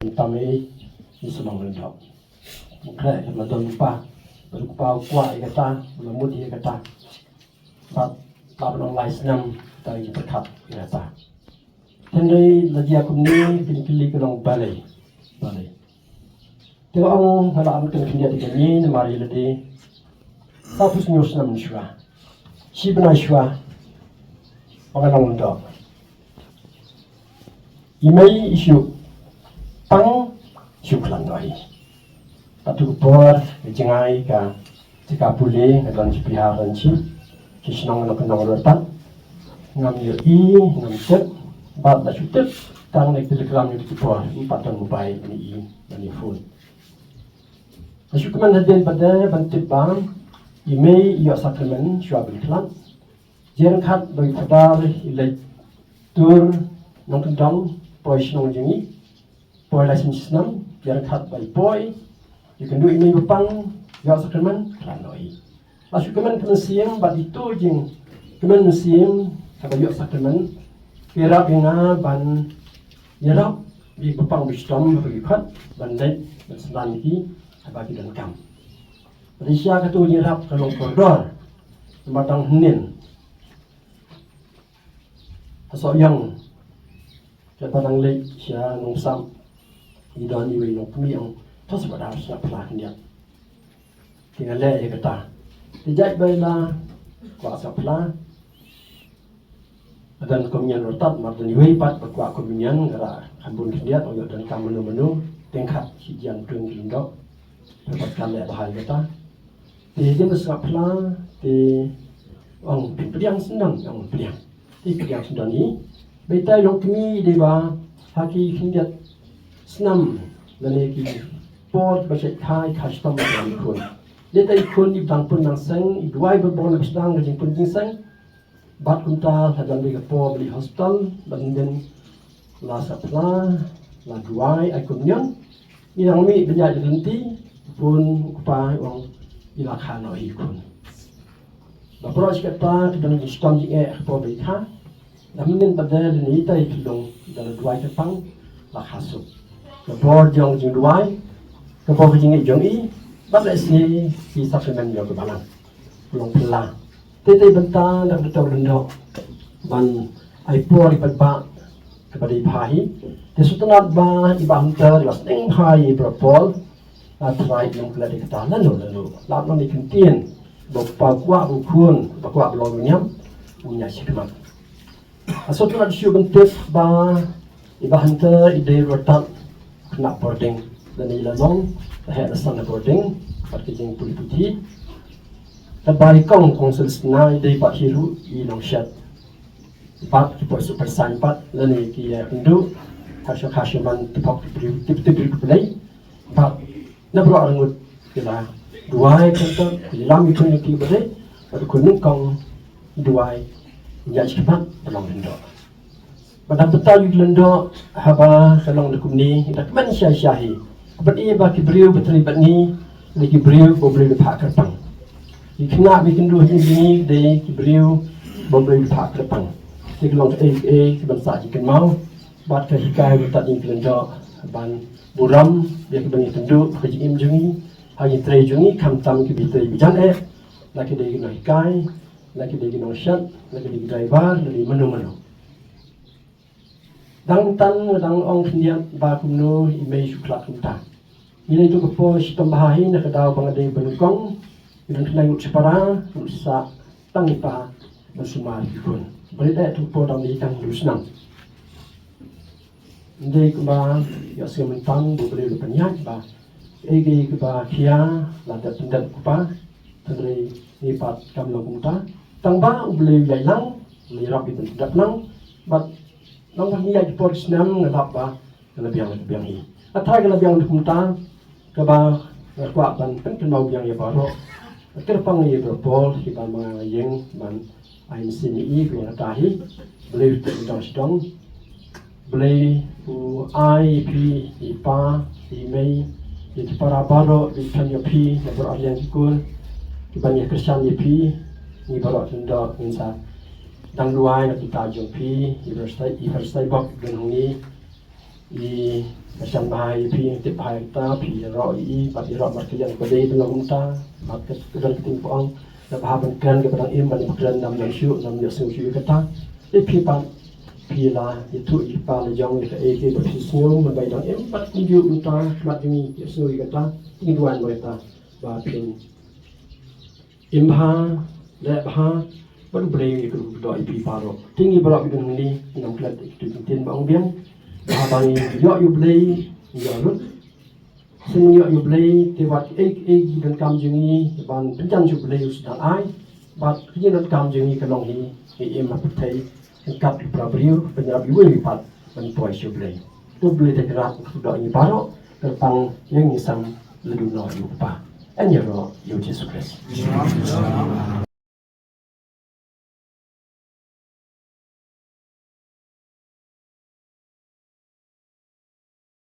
Tami ni semang lendok. Mungkin kita don lupa berupa kuat kata, lemut dia kata. Bat tak pernah lain senam dari berkat kata. Tendai lagi aku ni kini kelong balai. Tengok orang kalau amat kena dia ni mari lagi. Satu senyum senam syua. Si benar syua. Pengalong lendok. Imei isu pang syuklan noi. Patu por jengai ka jika boleh ngadon piharan ci kisnong no kenong rotan ngam yo ngam cek bat la syutet tang nek telegram yo por empatan mobile ni phone. Asyuk man haden pada bantip bang imei yo sakramen syuabul klan jern khat bagi fadar ilai tur nong kendong poi snong jengi poi la sin snam jern khat bai poi you can do ini bepang yo sakramen klanoi asyuk man siam bat itu jing kemen siam kata yo sakramen kira bina ban yerap di bepang bistom bagi khat ban dai selan ki bagi dan kam Malaysia kata yerap kalong koridor matang henin asok yang padang lek sia nong sam idon iwe nong pumiang tos pada harus nak pelan dia tinggal le kata dijak baila kuasa pelan dan komunian rotat martin iwe pat berkuat komunian gara hambun dia toyo dan kam menu tingkat sijian tung lindok dapatkan le bahaya kata di jenis pelan di orang pilihan senang yang pilihan di pilihan senang ni betai long kami dewa haki kindiat senam lagi port baca kai custom yang ikut dia ikut di bang pun nang seng dua berbon sedang kerja pun seng bat kuntal hadam di port beli hospital banding la sapla la dua ikut nyon yang mi banyak berhenti pun kupai orang ilakan no ikut bapak kata kita nak sistem je port beli ha namun pada ni tai kilong dalam dua tepang lah hasuk. Kebor jong jing dua, kebor jing jong i, balik si supplement jong kebalang, pulang pelang. Tete bentar dan betul lendok, ban aipor ipat ba kepada ibahi. Tesutanat ba ibahunter las neng hai berpol, try yang keladi kata lalu, lap nanti kentien, bawa kuat ukun, bawa kuat belum menyam, punya sikmat. Asal tu nak siu bentuk ba ibahanta ide rotat kena boarding dan ilalong head sana boarding pakai jeng putih dan baikong konsul sena ide pak hiru ilong shat pak kipo super sign pak dan iki hindu kasih man tipok tip play pak na bro arangut kila dua kantor lam itu iki bere pada kunung kong dua ya cepat belum lendok. Pada betul lendok haba kalong lekum ni kita keman syah-syahi. Kepada bagi beriu berterlibat ni lagi beriu boleh lepak kerpang. Ikna bikin dua ni de beriu boleh lepak kerpang. Sekelong kebangsa jikan mau buat ke hikai betat ni lendok ban buram dia kebangi tenduk kejim jungi hari tray jungi kam tam ke bitrai bijan lagi de gino hikai lagi dia gino syat, lagi dia driver, lagi menu. Dang tan dang ong kendiat ba kumno imei suklat kumta. Ini itu kepo sistem bahahi nak kedau bangadai benukong, dan kena ikut separa, sa tangipa bersumar ikun. Berita itu kepo dang diikan lusnang. Ndai kuba ya sementang boleh lupanyak ba. Egi kuba kia landat pendat kupa, terdiri nipat kamlo kumta. Tangba boleh jailang, boleh rapi dan tidak lang, but nang ni ada polis nam ngelap ba, kelebihan ni. Atai kelebihan untuk kumta, keba kuat ban mau yang ya baru, kerpang ni berpol, kita mengayeng ban ain sini yang tahi, boleh sedang, boleh ipa, email, itu para baru di tanyapi, beralian ikut, kita ni kerjaan ipi. Ni baru tunda insa dang luai nak kita jumpi iberstai bak dengan ni i macam bahaya pi tip bahaya ta pi roi pati ro mat kalian bade dalam ta mat ke dan ketimpuan dan bahaban kan ke pedang im ban pekeran nam nam syu nam ya sing syu kata pi pan pi la itu ipa le jong ke e ke pi syu man bai dang im pat kunju unta mat ni ya syu kata tingduan mereka ba pin im ha le ha baru beri ke doi pi paro tinggi berapa bidang ni nam klat itu tin bang biang bahaban yo yu blei yo lut sinh yo yu blei thì vật e dan kam jingi ban penjan yu blei sedang ai bat khi dan kam jingi ke long hi em ma thei kap di prabriu penyerap yu lipat ban poi yu blei tu blei te gerak do ni paro tentang yang nisam ledu no yu pa anya ro yu Jesus Christ